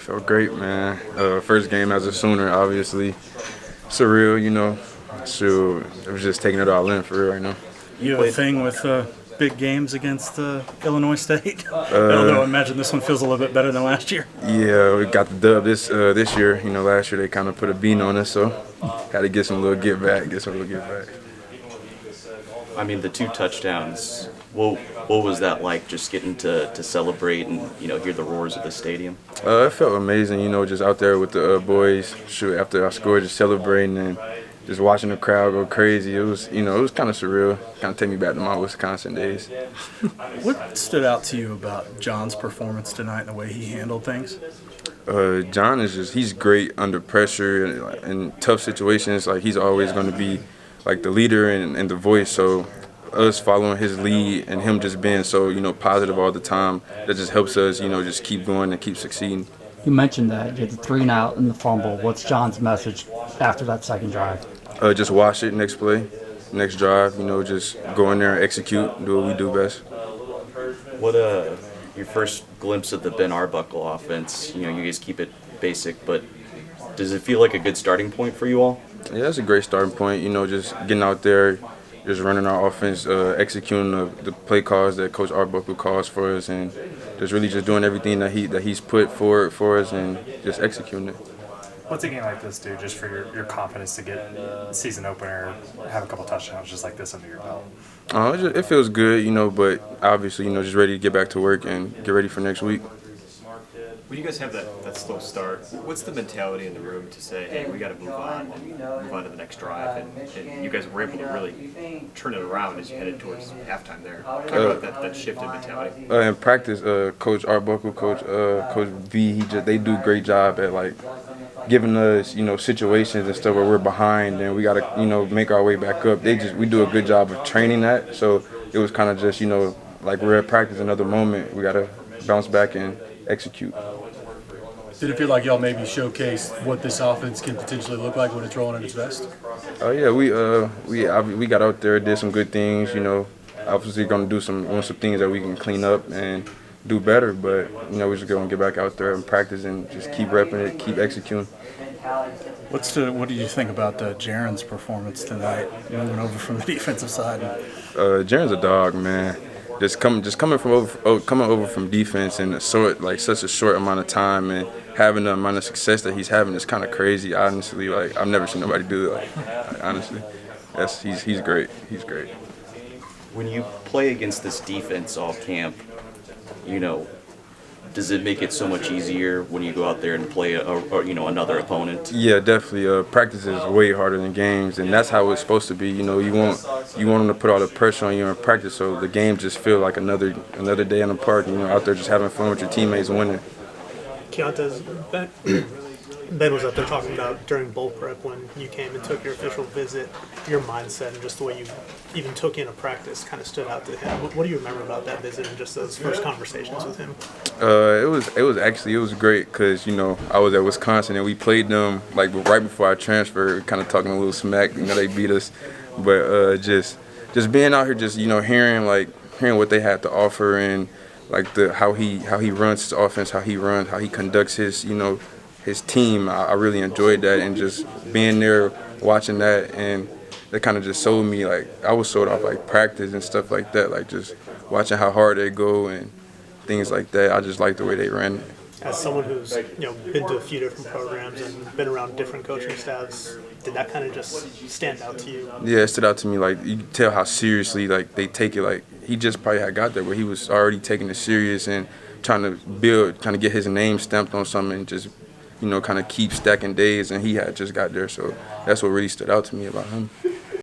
Felt great, man. First game as a Sooner, obviously. Surreal, So I was just taking it all in for real right now. You have a thing with big games against Illinois State? Although I imagine this one feels a little bit better than last year. Yeah, we got the dub this year. Last year they kind of put a bean on us, so had to get some little get back. I mean, the 2 touchdowns. What was that like? Just getting to celebrate and hear the roars of the stadium. It felt amazing. Just out there with the boys. Shoot, after I scored, just celebrating and just watching the crowd go crazy. It was kind of surreal. Kind of take me back to my Wisconsin days. What stood out to you about John's performance tonight and the way he handled things? John he's great under pressure and in tough situations. Like, he's always going to be like the leader and the voice. So us following his lead and him just being so positive all the time, that just helps us just keep going and keep succeeding. You mentioned that you had the 3-and-out and the fumble. What's John's message after that second drive? Just watch it, next play, next drive. Just go in there and execute, do what we do best. What your first glimpse of the Ben Arbuckle offense? You guys keep it basic, but does it feel like a good starting point for you all? Yeah, it's a great starting point. Just getting out there, just running our offense, executing the play calls that Coach Arbuckle calls for us, and just really just doing everything that he's put forward for us and just executing it. What's a game like this do just for your confidence to get a season opener, have a couple touchdowns just like this under your belt? It feels good, but obviously, just ready to get back to work and get ready for next week. When you guys have that slow start, what's the mentality in the room to say, hey, we got to move on to the next drive? And you guys were able to really turn it around as you headed towards halftime there. Talk about that shift in mentality. In practice, Coach Arbuckle, Coach V, they do a great job at giving us situations and stuff where we're behind and we got to make our way back up. We do a good job of training that. So it was kind of just we're at practice another moment. We got to bounce back and execute. Did it feel like y'all maybe showcased what this offense can potentially look like when it's rolling at its best? Oh yeah, we got out there, did some good things. Obviously going to do some things that we can clean up and do better. But we're just going to get back out there and practice and just keep repping it, keep executing. What do you think about Jaron's performance tonight, moving over from the defensive side? Jaron's a dog, man. Coming over from defense in such a short amount of time and having the amount of success that he's having is kind of crazy. Honestly, I've never seen nobody do it. Honestly, he's great. He's great. When you play against this defense all camp, does it make it so much easier when you go out there and play another opponent? Yeah, definitely. Practice is way harder than games, and that's how it's supposed to be. You want them to put all the pressure on you in practice, so the game just feel like another day in the park. Out there just having fun with your teammates winning. Keontez, Ben was up there talking about during bowl prep when you came and took your official visit, your mindset and just the way you even took in a practice kind of stood out to him. What do you remember about that visit and just those first conversations with him? It was great because I was at Wisconsin and we played them right before I transferred, kind of talking a little smack. They beat us, but just being out here, just hearing what they had to offer and how he runs his offense, how he conducts his team. I really enjoyed that, and just being there, watching that, and that kind of just sold me. I was sold off practice and stuff like that, just watching how hard they go and things like that. I just like the way they ran. As someone who's been to a few different programs and been around different coaching staffs, did that kind of just stand out to you? Yeah, it stood out to me. You can tell how seriously they take it. He just probably had got there where he was already taking it serious and trying to get his name stamped on something and just kind of keep stacking days, and he had just got there, so that's what really stood out to me about him.